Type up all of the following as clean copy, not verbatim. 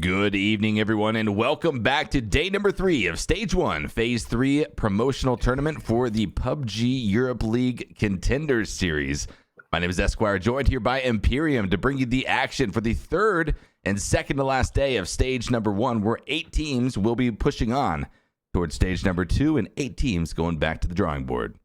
Good evening, everyone, and welcome back to day number 3 of Stage 1, Phase 3 promotional tournament for the PUBG Europe League Contenders Series. My name is Esquire, joined here by Imperium to bring you the action for the third and second to last day of Stage number 1, where 8 teams will be pushing on towards Stage number 2 and 8 teams going back to the drawing board.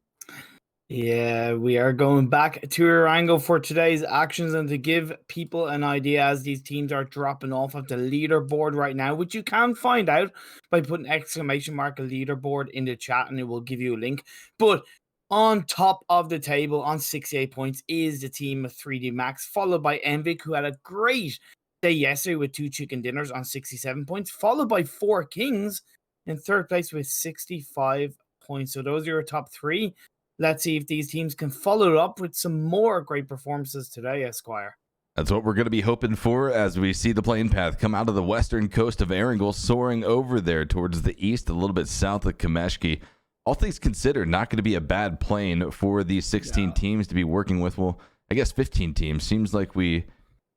Yeah, we are going back to Erangel for today's actions, and to give people an idea as these teams are dropping off of the leaderboard right now, which you can find out by putting exclamation mark leaderboard in the chat and it will give you a link. But on top of the table on 68 points is the team of 3D Max, followed by Enviik, who had a great day yesterday with 2 chicken dinners on 67 points, followed by 4 Kings in third place with 65 points. So those are your top 3. Let's see if these teams can follow it up with some more great performances today, Esquire. That's what we're going to be hoping for as we see the plane path come out of the western coast of Erangel, soaring over there towards the east, a little bit south of Kameshki. All things considered, not going to be a bad plane for these 16 teams to be working with. Well, I guess 15 teams. Seems like we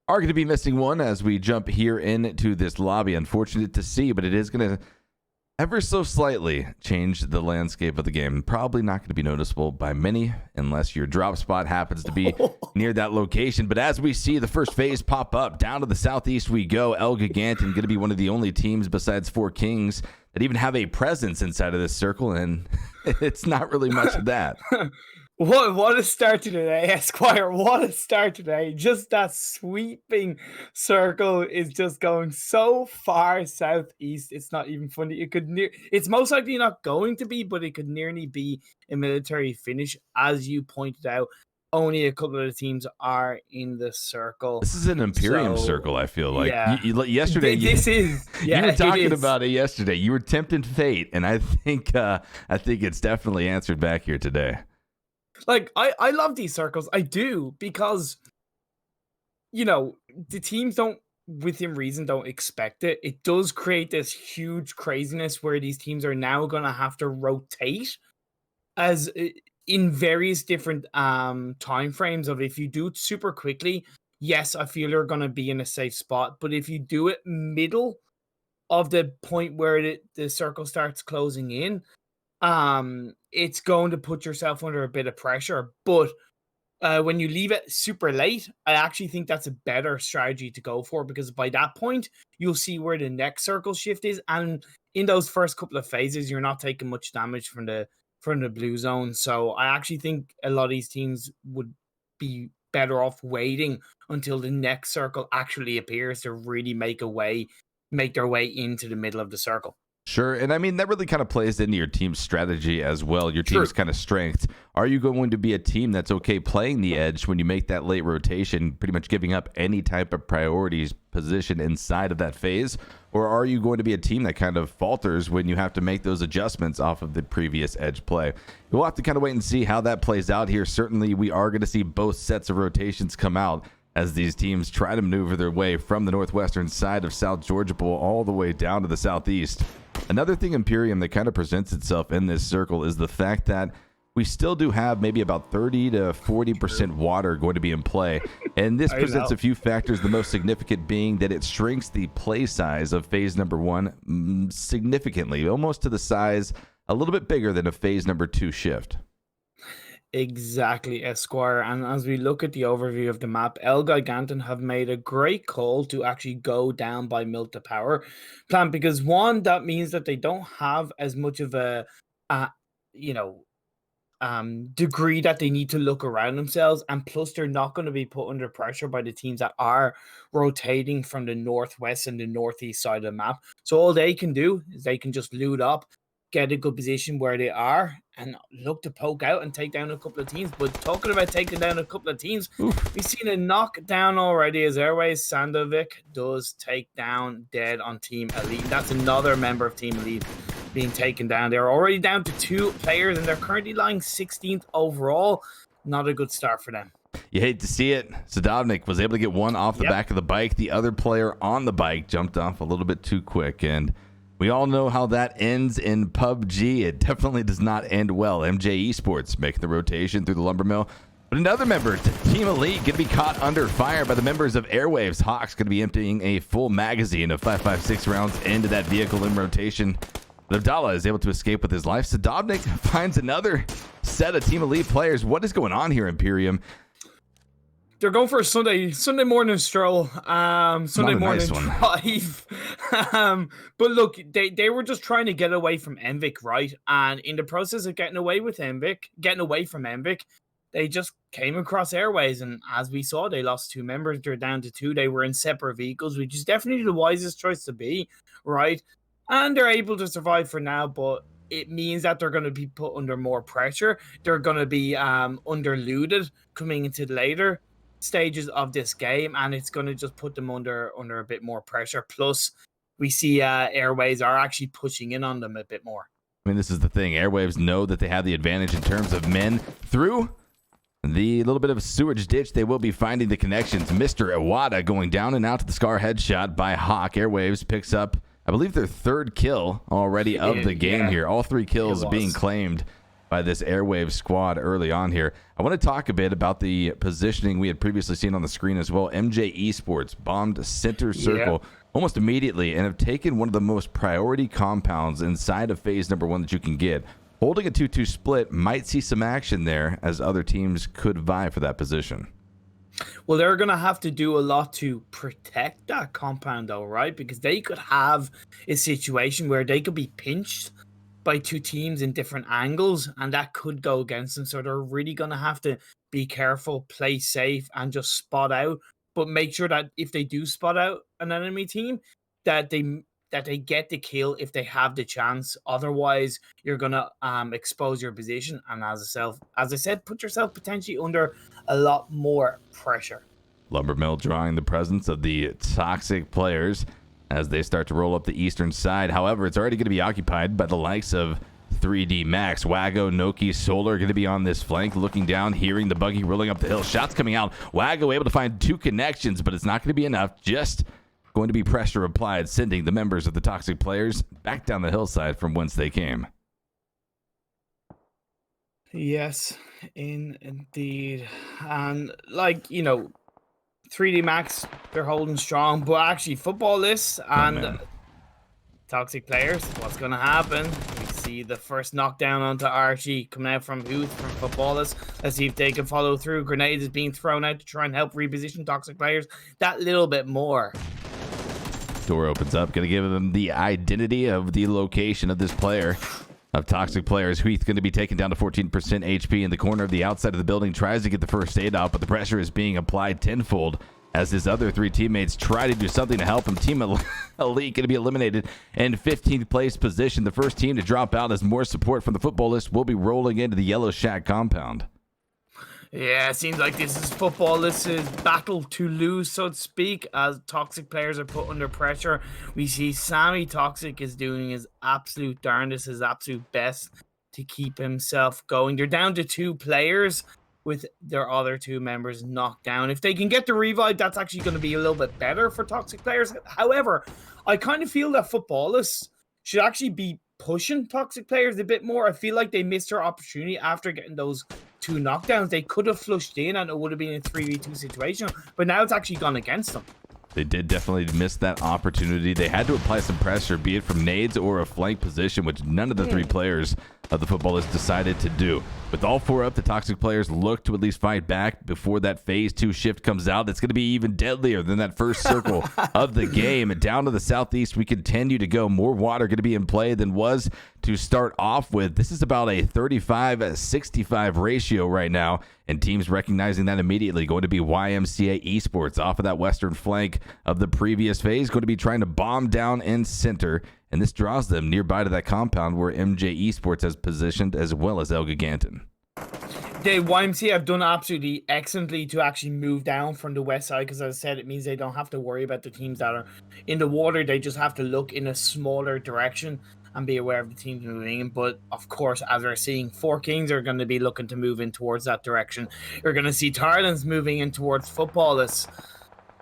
are going to be missing one as we jump here into this lobby. Unfortunate to see, but it is going to ever so slightly change the landscape of the game. Probably not going to be noticeable by many unless your drop spot happens to be near that location. But as we see the first phase pop up, down to the southeast we go. Elgiganten going to be one of the only teams besides 4 Kings that even have a presence inside of this circle, and it's not really much of that. What a start to today, Esquire. What a start today. Just that sweeping circle is just going so far southeast. It's not even funny. It's most likely not going to be, but it could nearly be a military finish. As you pointed out, only a couple of the teams are in the circle. This is an Imperium circle, I feel like. Yeah. Yesterday, you were talking about it yesterday. You were tempting fate, and I think it's definitely answered back here today. Like, I love these circles. I do, because, you know, the teams don't, within reason, don't expect it. It does create this huge craziness where these teams are now going to have to rotate as in various different time frames of, if you do it super quickly, yes, I feel you're going to be in a safe spot. But if you do it middle of the point where the circle starts closing in, it's going to put yourself under a bit of pressure. But when you leave it super late, I actually think that's a better strategy to go for, because by that point you'll see where the next circle shift is, and in those first couple of phases you're not taking much damage from the blue zone. So I actually think a lot of these teams would be better off waiting until the next circle actually appears to really make their way into the middle of the circle. Sure, and I mean, that really kind of plays into your team's strategy as well, your team's kind of strengths. Are you going to be a team that's okay playing the edge when you make that late rotation, pretty much giving up any type of priorities position inside of that phase? Or are you going to be a team that kind of falters when you have to make those adjustments off of the previous edge play? We'll have to kind of wait and see how that plays out here. Certainly, we are going to see both sets of rotations come out as these teams try to maneuver their way from the northwestern side of South Georgia Bowl all the way down to the southeast. Another thing, Imperium, that kind of presents itself in this circle is the fact that we still do have maybe about 30 to 40% water going to be in play. And this presents a few factors, the most significant being that it shrinks the play size of phase number 1 significantly, almost to the size a little bit bigger than a phase number 2 shift. Exactly, Esquire. And as we look at the overview of the map, Elgiganten have made a great call to actually go down by Mil to Power plan, because one, that means that they don't have as much of a degree that they need to look around themselves, and plus they're not going to be put under pressure by the teams that are rotating from the northwest and the northeast side of the map. So all they can do is they can just loot up, get a good position where they are, and look to poke out and take down a couple of teams. But talking about taking down a couple of teams, we've seen a knockdown already as Airwaves Sandovic does take down dead on Team Elite. That's another member of Team Elite being taken down. They're already down to 2 players, and they're currently lying 16th overall. Not a good start for them. You hate to see it. Sadovnik was able to get one off the back of the bike. The other player on the bike jumped off a little bit too quick, and we all know how that ends in PUBG. It definitely does not end well. MJ-Esports making the rotation through the lumber mill. But But another member, Team Elite, going to be caught under fire by the members of Airwaves. Hawk's going to be emptying a full magazine of 5.56 rounds into that vehicle in rotation. But Abdallah is able to escape with his life. Sadovnik finds another set of Team Elite players. What is going on here, Imperium? They're going for a Sunday morning stroll, Sunday morning drive. But look, they were just trying to get away from Enviik, right? And in the process of getting away from Enviik, they just came across Airwaves. And as we saw, they lost 2 members. They're down to 2. They were in separate vehicles, which is definitely the wisest choice to be, right? And they're able to survive for now, but it means that they're going to be put under more pressure. They're going to be underlooted coming into the later stages of this game, and it's going to just put them under a bit more pressure. Plus, we see Airwaves are actually pushing in on them a bit more. I mean, this is the thing. Airwaves know that they have the advantage in terms of men. Through the little bit of a sewage ditch, they will be finding the connections. Mr. Iwata going down and out to the Scar headshot by Hawk. Airwaves picks up, I believe, their 3rd kill already of the game here. All 3 kills being claimed by this Airwaves squad early on here. I want to talk a bit about the positioning we had previously seen on the screen as well. MJ-Esports bombed center circle almost immediately and have taken one of the most priority compounds inside of phase number 1 that you can get. Holding a 2-2 split might see some action there as other teams could vie for that position. Well, they're going to have to do a lot to protect that compound, though, right? Because they could have a situation where they could be pinched by 2 teams in different angles, and that could go against them. So they're really going to have to be careful, play safe, and just spot out. But make sure that if they do spot out an enemy team, that they get the kill if they have the chance. Otherwise, you're going to expose your position, and as I said, put yourself potentially under a lot more pressure. Lumbermill drawing the presence of the ToxicPlayers as they start to roll up the eastern side. However, it's already going to be occupied by the likes of 3D Max. Wago, Noki, Solar going to be on this flank, looking down, hearing the buggy rolling up the hill. Shots coming out. Wago able to find 2 connections, but it's not going to be enough. Just going to be pressure applied, sending the members of the ToxicPlayers back down the hillside from whence they came. Yes, indeed. And 3D Max, they're holding strong, but actually Futbolist and ToxicPlayers, what's going to happen? We see the first knockdown onto Archie coming out from Huth from Futbolist. Let's see if they can follow through. Grenades is being thrown out to try and help reposition ToxicPlayers that little bit more. Door opens up, going to give them the identity of the location of this player. Of ToxicPlayers, Heath going to be taken down to 14% HP in the corner of the outside of the building, tries to get the first aid out, but the pressure is being applied tenfold as his other 3 teammates try to do something to help him. Team Elite going to be eliminated in 15th place position. The first team to drop out as more support from the Futbolist will be rolling into the Yellow Shack compound. Yeah, it seems like this is Futbolist's battle to lose, so to speak, as ToxicPlayers are put under pressure. We see Sammy Toxic is doing his absolute darndest, his absolute best to keep himself going. They're down to 2 players with their other 2 members knocked down. If they can get the revive, that's actually going to be a little bit better for ToxicPlayers. However, I kind of feel that Futbolist should actually be pushing ToxicPlayers a bit more. I feel like they missed their opportunity after getting those 2 knockdowns. They could have flushed in and it would have been a 3v2 situation, but now it's actually gone against them. They did definitely miss that opportunity. They had to apply some pressure, be it from nades or a flank position, which none of the 3 players of the Futbolist decided to do. With all 4 up, the ToxicPlayers look to at least fight back before that phase 2 shift comes out. It's going to be even deadlier than that first circle of the game. And down to the southeast, we continue to go. More water going to be in play than was to start off with. This is about a 35-65 ratio right now, and teams recognizing that immediately. Going to be YMCA Esports off of that western flank of the previous phase, going to be trying to bomb down in center, and this draws them nearby to that compound where MJ-Esports has positioned, as well as Elgiganten. The YMCA have done absolutely excellently to actually move down from the west side, because as I said, it means they don't have to worry about the teams that are in the water. They just have to look in a smaller direction and be aware of the teams moving in. But of course, as we're seeing, 4 Kings are going to be looking to move in towards that direction. You're going to see Tarlans moving in towards Futbolist.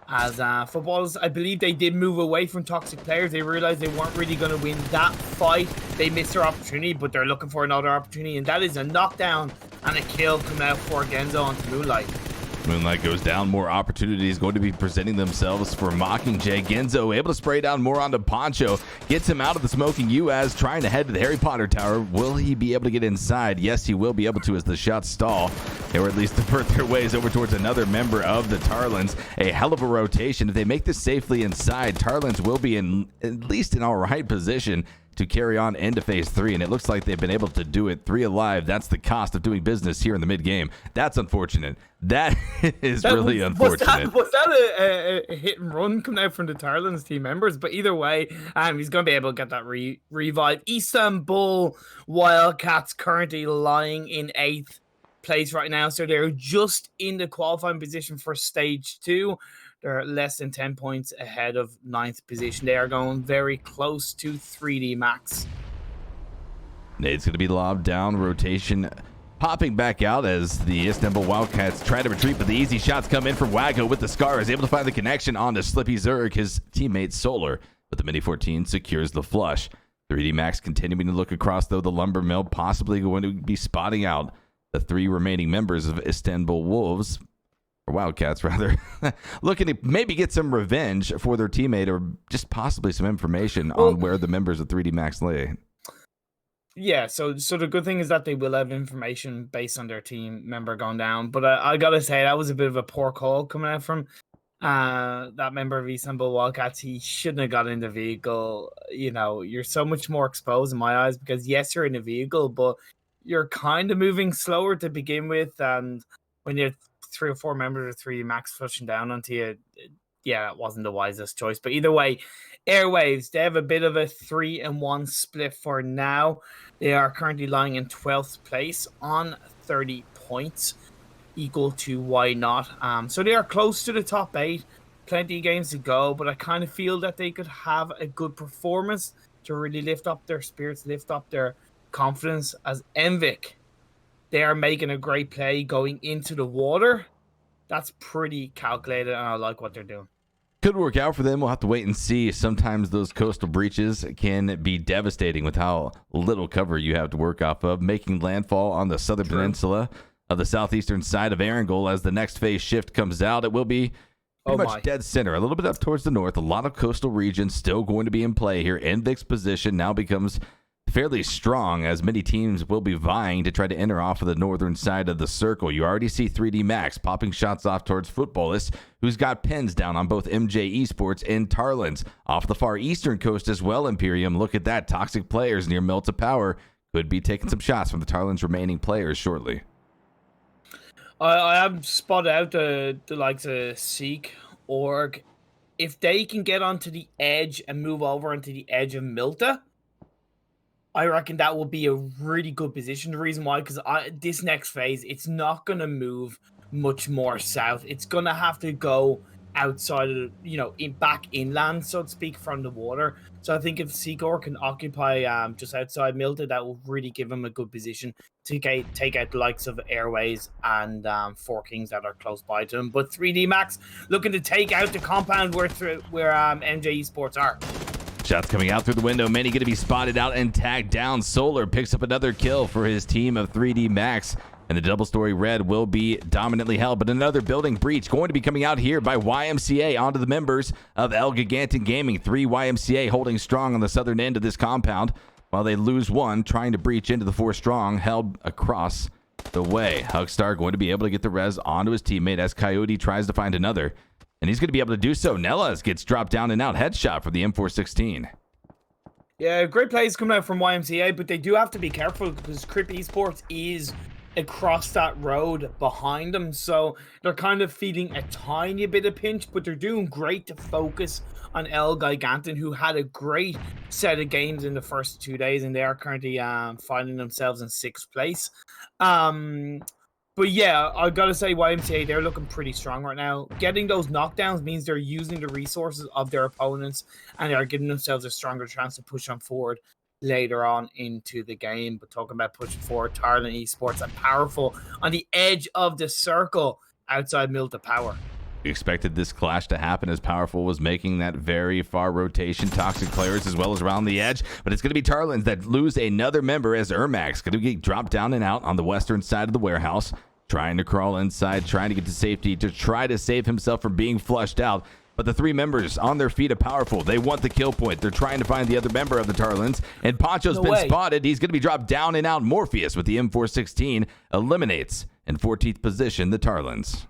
as Futbolist. I believe they did move away from ToxicPlayers. They realized they weren't really going to win that fight. They missed their opportunity, but they're looking for another opportunity, and that is a knockdown and a kill coming out for Genzo onto Moonlight. Moonlight goes down. More opportunities going to be presenting themselves for Mockingjay. Genzo able to spray down more onto Poncho. Gets him out of the smoking UAS, trying to head to the Harry Potter Tower. Will he be able to get inside? Yes, he will be able to as the shots stall. Or at least divert their ways over towards another member of the Tarlans. A hell of a rotation. If they make this safely inside, Tarlans will be in at least an all right position to carry on into phase 3, and it looks like they've been able to do it. 3 alive. That's the cost of doing business here in the mid game. That's unfortunate. That is really unfortunate. Was that a hit and run coming out from the Tarlans team members? But either way, he's going to be able to get that revive. Istanbul Wildcats currently lying in 8th place right now, so they're just in the qualifying position for stage 2. They're less than 10 points ahead of 9th position. They are going very close to 3D Max. Nade's going to be lobbed down. Rotation popping back out as the Istanbul Wildcats try to retreat, but the easy shots come in from Wago with the Scar. Is able to find the connection onto Slippy Zerg, his teammate Solar, but the Mini 14 secures the flush. 3D Max continuing to look across, though, the lumber mill, possibly going to be spotting out the 3 remaining members of Istanbul Wolves. Or Wildcats, rather, looking to maybe get some revenge for their teammate or just possibly some information on where the members of 3D Max lay. Yeah, so the good thing is that they will have information based on their team member going down. But I got to say, that was a bit of a poor call coming out from that member of Istanbul Wildcats. He shouldn't have got in the vehicle. You know, you're so much more exposed in my eyes because, yes, you're in a vehicle, but you're kind of moving slower to begin with. And when you're 3 or 4 members of 3D Max flushing down onto you, yeah, it wasn't the wisest choice. But either way, Airwaves, they have a bit of a 3-1 split for now. They are currently lying in 12th place on 30 points, equal to Why Not. So they are close to the top 8. Plenty of games to go, but I kind of feel that they could have a good performance to really lift up their spirits, lift up their confidence as Enviik. They are making a great play going into the water. That's pretty calculated, and I like what they're doing. Could work out for them. We'll have to wait and see. Sometimes those coastal breaches can be devastating with how little cover you have to work off of. Making landfall on the southern peninsula of the southeastern side of Erangel as the next phase shift comes out. It will be pretty much dead center, a little bit up towards the north. A lot of coastal regions still going to be in play here. Enviik's position now becomes fairly strong as many teams will be vying to try to enter off of the northern side of the circle. You already see 3D Max popping shots off towards Futbolist, who's got pins down on both MJ-Esports and Tarlans. Off the far eastern coast as well, Imperium. Look at that. ToxicPlayers near Melta Power could be taking some shots from the Tarlans' remaining players shortly. I have spotted out the likes of SEEKORG. If they can get onto the edge and move over onto the edge of Melta, I reckon that will be a really good position. The reason why, because this next phase, it's not going to move much more south. It's going to have to go outside of, back inland, so to speak, from the water. So I think if SEEKORG can occupy just outside Melta, that will really give them a good position to take out the likes of Airwaves and 4 Kings that are close by to them. But 3D Max looking to take out the compound where MJ-Esports are. Shots coming out through the window. Many going to be spotted out and tagged down. Solar picks up another kill for his team of 3D Max. And the double-story red will be dominantly held. But another building breach going to be coming out here by YMCA onto the members of Elgiganten Gaming. 3 YMCA holding strong on the southern end of this compound while they lose 1, trying to breach into the 4 strong held across the way. Hugstar going to be able to get the res onto his teammate as Coyote tries to find another. And he's going to be able to do so. Nellas gets dropped down and out. Headshot for the M416. Yeah, great plays coming out from YMCA, but they do have to be careful because CRIPS E-Sports is across that road behind them. So they're kind of feeling a tiny bit of pinch, but they're doing great to focus on Elgiganten, who had a great set of games in the first 2 days, and they are currently finding themselves in 6th place. But yeah, I gotta say, YMCA, they're looking pretty strong right now. Getting those knockdowns means they're using the resources of their opponents and they are giving themselves a stronger chance to push on forward later on into the game. But talking about pushing forward, Tarlans Esports are powerful on the edge of the circle outside Melta Power. We expected this clash to happen as Powerful was making that very far rotation. ToxicPlayers as well as around the edge. But it's going to be Tarlans that lose another member as Erangel going to get dropped down and out on the western side of the warehouse. Trying to crawl inside, trying to get to safety to try to save himself from being flushed out. But the 3 members on their feet are Powerful. They want the kill point. They're trying to find the other member of the Tarlans. And Poncho's been spotted. He's going to be dropped down and out. Morpheus with the M416 eliminates in 14th position the Tarlans.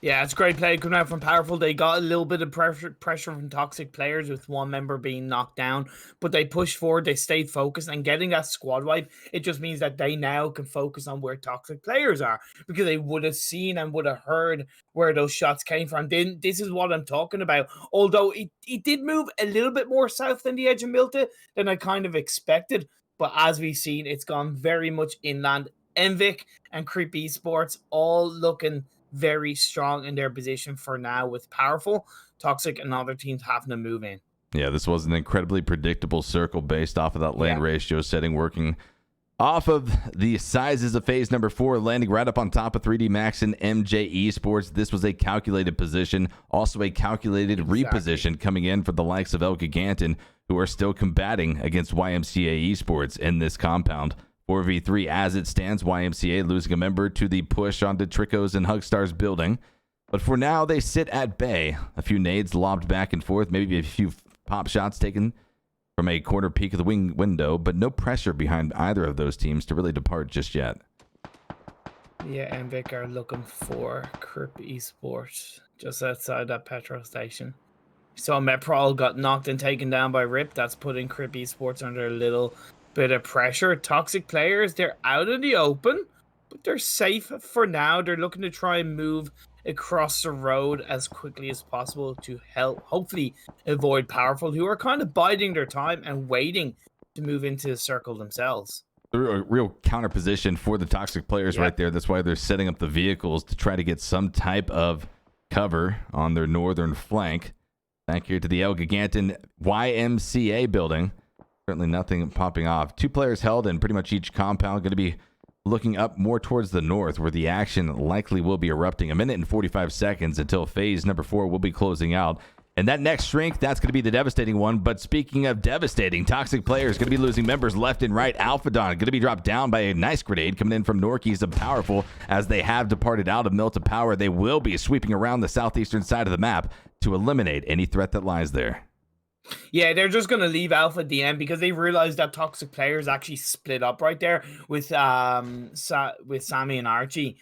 Yeah, it's a great play coming out from Powerful. They got a little bit of pressure from ToxicPlayers with one member being knocked down, but they pushed forward, they stayed focused, and getting that squad wipe, it just means that they now can focus on where ToxicPlayers are, because they would have seen and would have heard where those shots came from. Then this is what I'm talking about. Although it did move a little bit more south than the edge of Milta than I kind of expected, but as we've seen, it's gone very much inland. Enviik and CRIPS E-Sports all looking very strong in their position for now with Powerful, Toxic, and other teams having to move in. Yeah, this was an incredibly predictable circle based off of that land ratio setting, working off of the sizes of phase number 4, landing right up on top of 3D Max and MJ-Esports. This was a calculated position, also a calculated reposition coming in for the likes of Elgiganten, who are still combating against YMCA Esports in this compound. 4v3 as it stands, YMCA losing a member to the push onto Trico's and Hugstar's building. But for now, they sit at bay. A few nades lobbed back and forth, maybe a few pop shots taken from a corner peek of the wing window, but no pressure behind either of those teams to really depart just yet. Yeah, Enviik are looking for CRIPS E-Sports just outside that petrol station. So Metprol got knocked and taken down by Rip. That's putting CRIPS E-Sports under a little bit of pressure. ToxicPlayers, they're out in the open, but they're safe for now. They're looking to try and move across the road as quickly as possible to help hopefully avoid Powerful, who are kind of biding their time and waiting to move into the circle themselves. They're a real counter position for the ToxicPlayers right there. That's why they're setting up the vehicles to try to get some type of cover on their northern flank. Back here to the Elgiganten YMCA building. Certainly nothing popping off. 2 players held in pretty much each compound. Going to be looking up more towards the north, where the action likely will be erupting. 1 minute and 45 seconds until phase number 4 will be closing out. And that next shrink, that's going to be the devastating one. But speaking of devastating, ToxicPlayers going to be losing members left and right. Alphadon going to be dropped down by a nice grenade coming in from Norkeys of Powerful. As they have departed out of Milta Power, they will be sweeping around the southeastern side of the map to eliminate any threat that lies there. Yeah, they're just going to leave Alpha at the end because they realized that ToxicPlayers actually split up right there with Sammy and Archie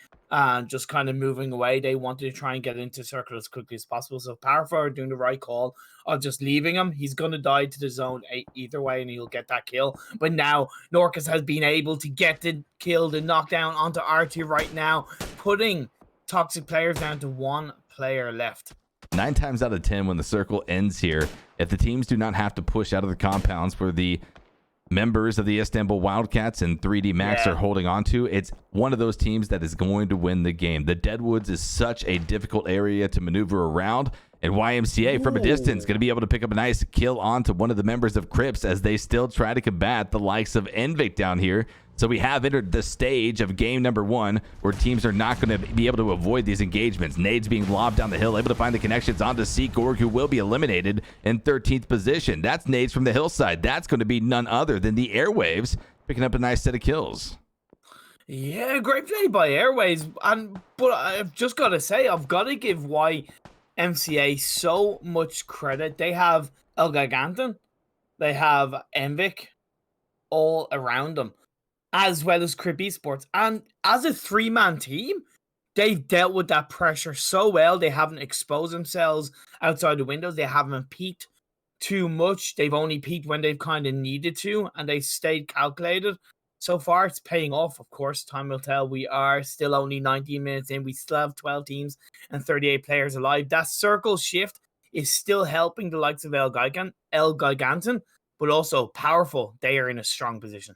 just kind of moving away. They wanted to try and get into circle as quickly as possible. So Powerful are doing the right call of just leaving him. He's going to die to the zone either way, and he'll get that kill. But now Norcus has been able to get the kill, the knockdown onto Archie right now, putting ToxicPlayers down to 1 player left. 9 times out of 10 when the circle ends here, if the teams do not have to push out of the compounds where the members of the Istanbul Wildcats and 3D Max are holding on to, it's one of those teams that is going to win the game. The Deadwoods is such a difficult area to maneuver around, and YMCA from a distance going to be able to pick up a nice kill onto one of the members of CRIPS as they still try to combat the likes of Enviik down here. So we have entered the stage of game number 1 where teams are not going to be able to avoid these engagements. Nades being lobbed down the hill, able to find the connections onto SEEKORG, who will be eliminated in 13th position. That's nades from the hillside. That's going to be none other than the Airwaves picking up a nice set of kills. Yeah, great play by Airwaves. But I've just got to say, I've got to give YMCA so much credit. They have Elgiganten, they have Enviik all around them, as well as CRIPS E-Sports. And as a 3-man team, they've dealt with that pressure so well. They haven't exposed themselves outside the windows. They haven't peaked too much. They've only peaked when they've kind of needed to, and they stayed calculated. So far, it's paying off. Of course, time will tell. We are still only 19 minutes in. We still have 12 teams and 38 players alive. That circle shift is still helping the likes of Elgiganten, but also Powerful. They are in a strong position.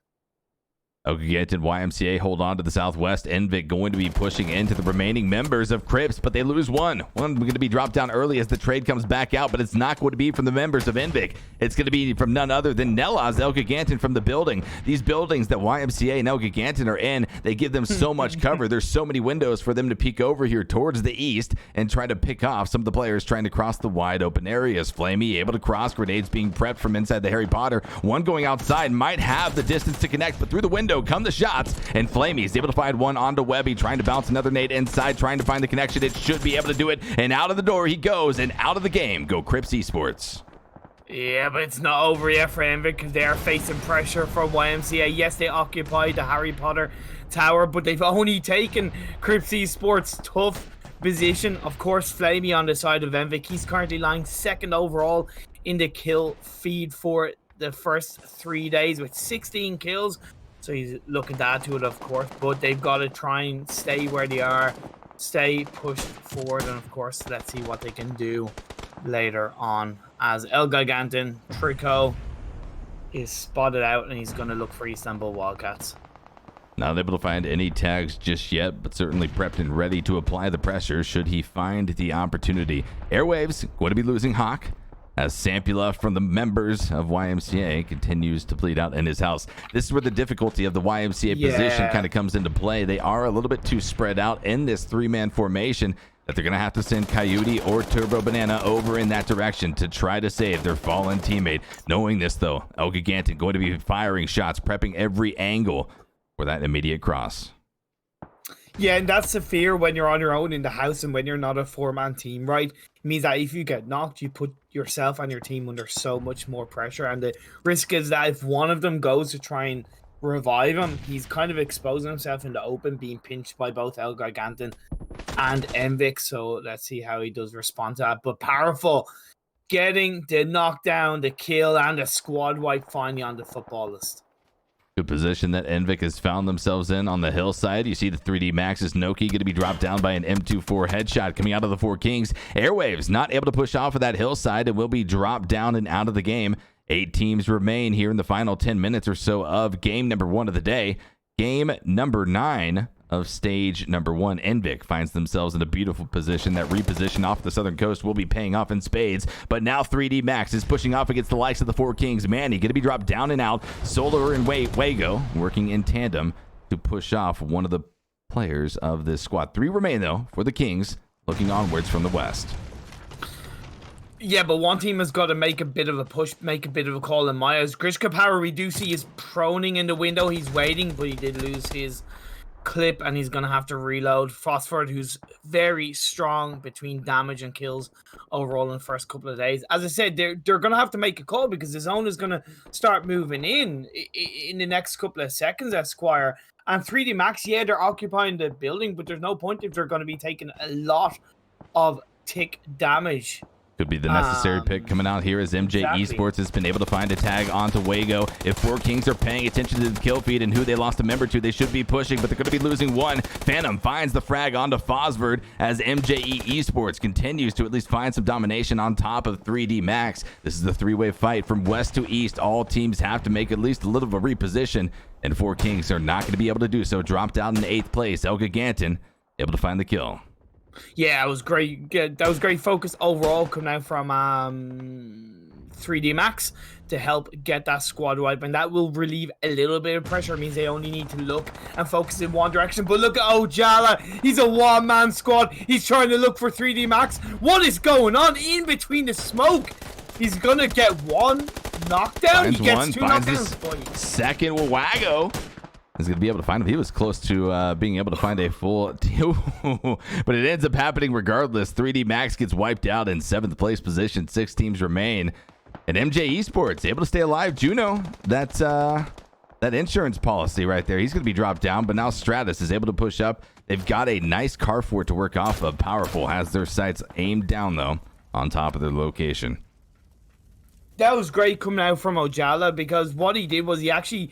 Elgiganten YMCA hold on to the Southwest. Enviik going to be pushing into the remaining members of CRIPS, but they lose one. One going to be dropped down early as the trade comes back out, but it's not going to be from the members of Enviik. It's going to be from none other than Nellas Elgiganten from the building. These buildings that YMCA and Elgiganten are in, they give them so much cover. There's so many windows for them to peek over here towards the east and try to pick off some of the players trying to cross the wide open areas. Flamey able to cross, grenades being prepped from inside the Harry Potter. One going outside, might have the distance to connect, but through the window come the shots, and Flamey's able to find one onto Webby, trying to bounce another nade inside, trying to find the connection. It should be able to do it, and out of the door he goes, and out of the game go CRIPS Esports. Yeah, but it's not over yet for Enviik because they are facing pressure from YMCA. Yes, they occupied the Harry Potter tower, but they've only taken CRIPS Esports' tough position. Of course, Flamey on the side of Enviik. He's currently lying second overall in the kill feed for the first 3 days with 16 kills. So he's looking to add to it, of course, but they've got to try and stay where they are, stay pushed forward, and of course, let's see what they can do later on. As Elgiganten Trico is spotted out, and he's going to look for Istanbul Wildcats. Not able to find any tags just yet, but certainly prepped and ready to apply the pressure should he find the opportunity. Airwaves going to be losing Hawk, as Sampula from the members of YMCA continues to bleed out in his house. This is where the difficulty of the YMCA position kind of comes into play. They are a little bit too spread out in this three-man formation that they're going to have to send Coyote or Turbo Banana over in that direction to try to save their fallen teammate. Knowing this, though, Elgiganten going to be firing shots, prepping every angle for that immediate cross. Yeah, and that's the fear when you're on your own in the house and when you're not a four-man team, right? It means that if you get knocked, you put yourself and your team under so much more pressure. And the risk is that if one of them goes to try and revive him, he's kind of exposing himself in the open, being pinched by both Elgiganten and Enviik. So let's see how he does respond to that. But powerful, getting the knockdown, the kill, and the squad wipe finally on the Futbolist. Good position that Enviik has found themselves in on the hillside. You see the 3D Max's Noki going to be dropped down by an M24 headshot coming out of the Four Kings. Airwaves not able to push off of that hillside and will be dropped down and out of the game. 8 teams remain here in the final 10 minutes or so of game number 1 of the day. Game number 9 of stage number 1. Enviik finds themselves in a beautiful position. That reposition off the southern coast will be paying off in spades, but now 3D Max is pushing off against the likes of the Four Kings. Manny going to be dropped down and out. Solar and Wago working in tandem to push off one of the players of this squad. 3 remain though for the Kings, looking onwards from the west. Yeah, but one team has got to make a bit of a push, make a bit of a call in my eyes. Grishka Power, we do see is proning in the window. He's waiting, but he did lose his clip and he's gonna have to reload. Phosphor, who's very strong between damage and kills overall in the first couple of days. As I said, they're gonna have to make a call because the zone is gonna start moving in the next couple of seconds, Esquire. And 3D Max, yeah, they're occupying the building, but there's no point if they're gonna be taking a lot of tick damage. Could be the necessary pick coming out here as MJ-Esports has been able to find a tag onto Wago. If Four Kings are paying attention to the kill feed and who they lost a member to, they should be pushing, but they're going to be losing one. Phantom finds the frag onto Fosford as MJ-Esports continues to at least find some domination on top of 3D Max. This is the three-way fight from west to east. All teams have to make at least a little of a reposition, and Four Kings are not going to be able to do so. Dropped out in 8th place. Elgiganten able to find the kill. Yeah, it was great. That was great focus overall coming out from 3D Max to help get that squad wipe, and that will relieve a little bit of pressure. It means they only need to look and focus in one direction. But look at Ojala. He's a one-man squad. He's trying to look for 3D Max. What is going on in between the smoke? He's going to get one knockdown. Finds he gets one, 2 finds knockdowns. his second Wago. Is going to be able to find him. He was close to being able to find a full deal, but it ends up happening regardless. 3D Max gets wiped out in 7th place position. 6 teams remain, and MJ-Esports able to stay alive. Juno, that's that insurance policy right there. He's going to be dropped down, but now Stratus is able to push up. They've got a nice car fort to work off of. Powerful has their sights aimed down though on top of their location. That was great coming out from Ojala because what he did was he actually.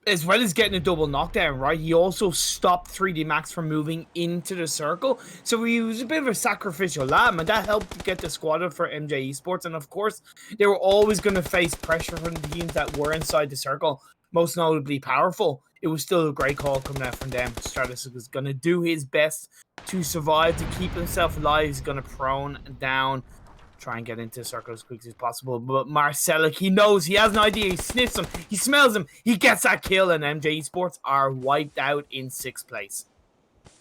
As well as getting a double knockdown, right? He also stopped 3D Max from moving into the circle. So he was a bit of a sacrificial lamb, and that helped to get the squad up for MJ-Esports. And of course, they were always going to face pressure from the teams that were inside the circle. most notably Powerful, it was still a great call coming out from them. Stratus was going to do his best to survive, to keep himself alive. He's going to prone down, try and get into the circle as quick as possible. But Marcelic, he knows, he has an idea. He sniffs him, he smells him, he gets that kill, and MJ-Esports are wiped out in 6th place.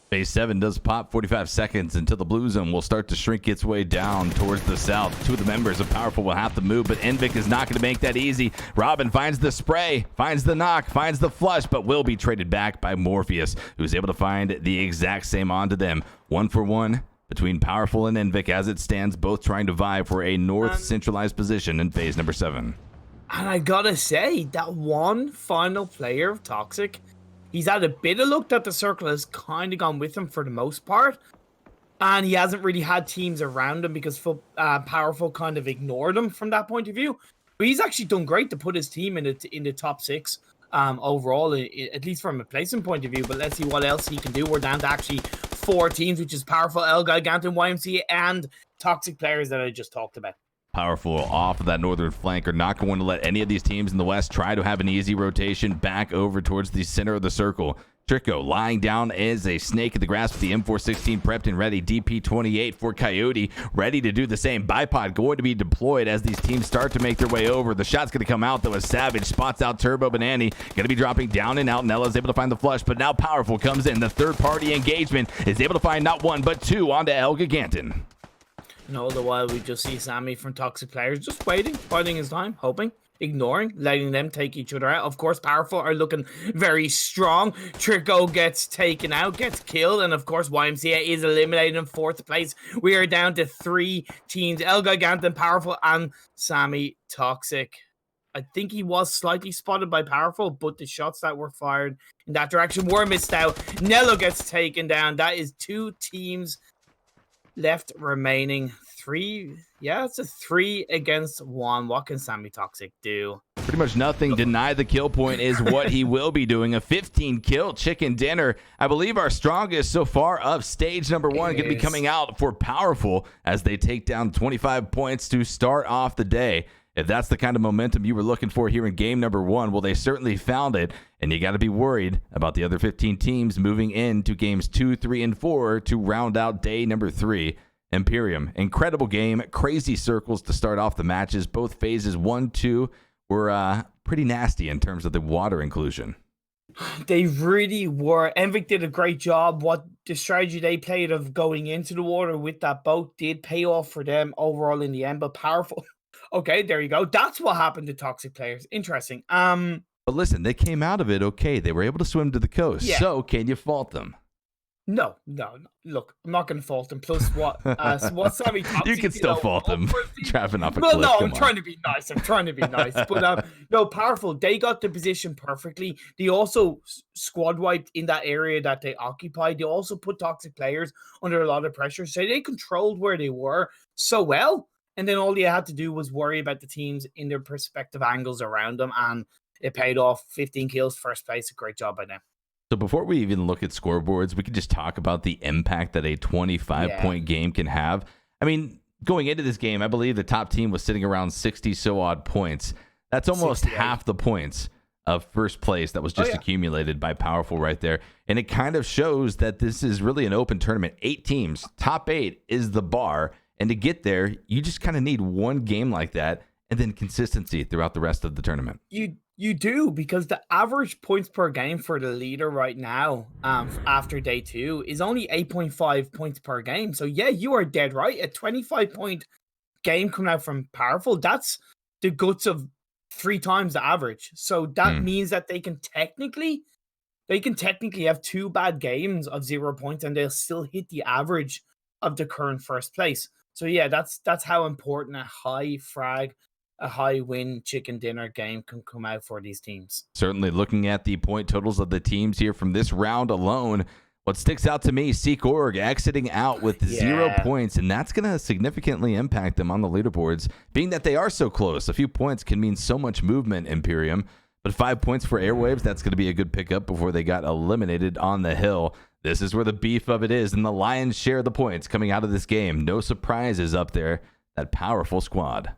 Phase 7 does pop 45 seconds until the blue zone will start to shrink its way down towards the south. 2 of the members of Powerful will have to move, but Enviik is not going to make that easy. Robin finds the spray, finds the knock, finds the flush, but will be traded back by Morpheus, who's able to find the exact same onto them. 1 for 1 between Powerful and Enviik as it stands, both trying to vie for a north centralized position in phase number 7. And I gotta say, that one final player of Toxic, he's had a bit of luck that the circle has kind of gone with him for the most part. And he hasn't really had teams around him because Powerful kind of ignored him from that point of view. But he's actually done great to put his team in the top 6 overall, at least from a placement point of view. But let's see what else he can do. We're down to actually 4 teams, which is Powerful, Elgiganten, YMCA, and ToxicPlayers that I just talked about. Powerful off of that northern flank are not going to let any of these teams in the west try to have an easy rotation back over towards the center of the circle. Trico lying down as a snake in the grass with the M416 prepped and ready. DP28 for Coyote ready to do the same. Bipod going to be deployed as these teams start to make their way over. The shot's going to come out though as Savage spots out Turbo Banani. Going to be dropping down and out. Nella's able to find the flush, but now Powerful comes in. The third party engagement is able to find not 1 but 2 onto Elgiganten. And all the while, we just see Sammy from ToxicPlayers just waiting, biding his time, hoping, ignoring, letting them take each other out. Of course, Powerful are looking very strong. Trico gets taken out, gets killed, and of course, YMCA is eliminated in 4th place. We are down to 3 teams, Elgiganten, Powerful, and Sammy Toxic. I think he was slightly spotted by Powerful, but the shots that were fired in that direction were missed out. Nello gets taken down. That is 2 teams left remaining. 3, yeah, it's a 3 against 1. What can Sammy Toxic do? Pretty much nothing. Deny the kill point is what he will be doing. A 15 kill chicken dinner. I believe our strongest so far of stage number 1 going to be coming out for Powerful as they take down 25 points to start off the day. If that's the kind of momentum you were looking for here in game number 1, well, they certainly found it, and you got to be worried about the other 15 teams moving into games 2, 3, and 4 to round out day number 3. Imperium, incredible game, crazy circles to start off the matches. Both phases 1, 2 were pretty nasty in terms of the water inclusion. They really were. Enviik did a great job. What the strategy they played of going into the water with that boat did pay off for them overall in the end, but Powerful. Okay, there you go. That's what happened to ToxicPlayers. Interesting. But listen, they came out of it okay. They were able to swim to the coast. Yeah. So can you fault them? No. Look, I'm not going to fault them. Plus, what Sammy Toxic, you can still fault them. Trapping off a cliff. No, I'm trying to be nice. But no, Powerful. They got the position perfectly. They also squad wiped in that area that they occupied. They also put ToxicPlayers under a lot of pressure. So they controlled where they were so well. And then all you had to do was worry about the teams in their perspective angles around them. And it paid off. 15 kills, 1st place. A great job by them. So before we even look at scoreboards, we could just talk about the impact that a 25-point game can have. I mean, going into this game, I believe the top team was sitting around 60-so-odd points. That's almost 68. Half the points of 1st place that was just accumulated by Powerful right there. And it kind of shows that this is really an open tournament. 8 teams, top 8 is the bar. And to get there, you just kind of need one game like that and then consistency throughout the rest of the tournament. You do, because the average points per game for the leader right now after day 2 is only 8.5 points per game. So yeah, you are dead right. A 25-point game coming out from Powerful, that's the guts of 3 times the average. So that means that they can technically have 2 bad games of 0 points and they'll still hit the average of the current 1st place. So yeah, that's how important a high win chicken dinner game can come out for these teams. Certainly, looking at the point totals of the teams here from this round alone, what sticks out to me, SEEKORG exiting out with 0 points, and that's going to significantly impact them on the leaderboards, being that they are so close. A few points can mean so much movement, Imperium, but 5 points for Airwaves, that's going to be a good pickup before they got eliminated on the hill. This is where the beef of it is, and the lion's share of the points coming out of this game. No surprises up there. That Powerful squad.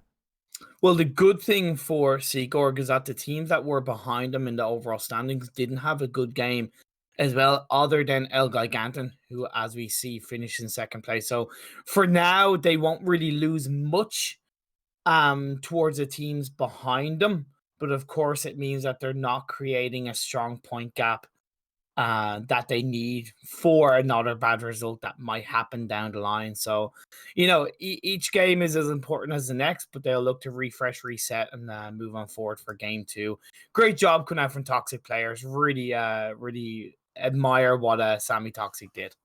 Well, the good thing for SEEKORG is that the teams that were behind them in the overall standings didn't have a good game as well, other than Elgiganten, who, as we see, finished in second place. So for now, they won't really lose much towards the teams behind them. But of course, it means that they're not creating a strong point gap that they need for another bad result that might happen down the line. So, each game is as important as the next, but they'll look to refresh, reset, and move on forward for game 2. Great job coming out from ToxicPlayers. Really, really admire what Sammy Toxic did.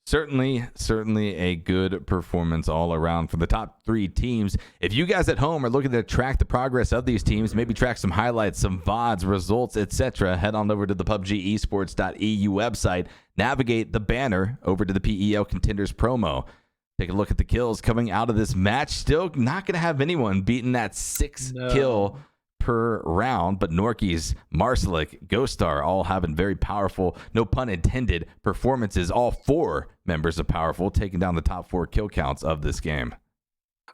Certainly a good performance all around for the top 3 teams. If you guys at home are looking to track the progress of these teams, maybe track some highlights, some VODs, results, etc., head on over to the PUBG Esports.eu website, navigate the banner over to the PEL Contenders Promo. Take a look at the kills coming out of this match. Still not going to have anyone beating that 6 kill per round, but Norkies, Marcelik, Ghostar all having very powerful, no pun intended, performances. All 4 members of Powerful taking down the top 4 kill counts of this game.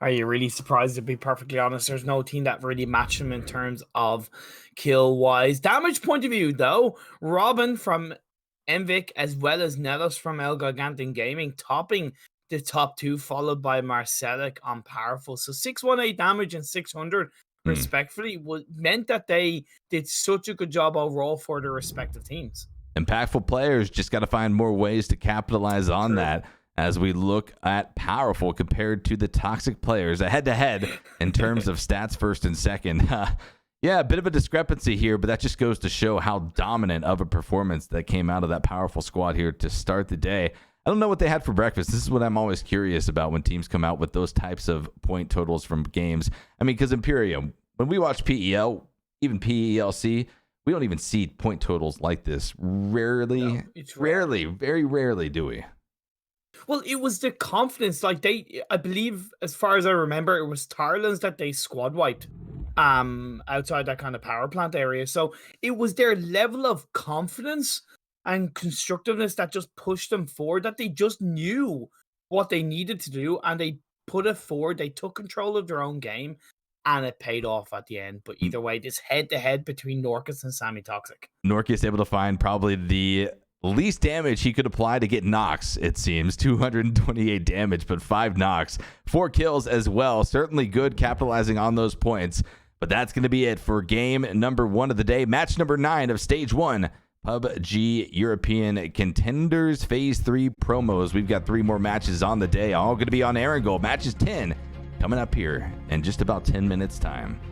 Are you really surprised? To be perfectly honest, there's no team that really matched them in terms of kill wise. Damage point of view, though, Robin from Enviik as well as Nellis from Elgiganten Gaming topping the top 2, followed by Marcelik on Powerful. So 618 damage and 600 respectfully meant that they did such a good job overall for their respective teams. Impactful players just got to find more ways to capitalize on that as we look at Powerful compared to the ToxicPlayers, a head-to-head in terms of stats first and second. Yeah, a bit of a discrepancy here, but that just goes to show how dominant of a performance that came out of that Powerful squad here to start the day. I don't know what they had for breakfast. This is what I'm always curious about when teams come out with those types of point totals from games. I mean, because Imperium, when we watch PEL, even PELC, we don't even see point totals like this. Rarely, very rarely do we. Well, it was the confidence. Like I believe, as far as I remember, it was Tarlans that they squad wiped outside that kind of power plant area. So it was their level of confidence and constructiveness that just pushed them forward, that they just knew what they needed to do and they put it forward. They took control of their own game and it paid off at the end. But either way, this head-to-head between Norcus and Sammy Toxic. Norcus able to find probably the least damage he could apply to get knocks, it seems. 228 damage, but 5 knocks. 4 kills as well. Certainly good capitalizing on those points. But that's going to be it for game number 1 of the day. Match number 9 of stage 1. PUBG European Contenders Phase 3 promos. We've got 3 more matches on the day, all going to be on Erangel. Matches 10 coming up here in just about 10 minutes time.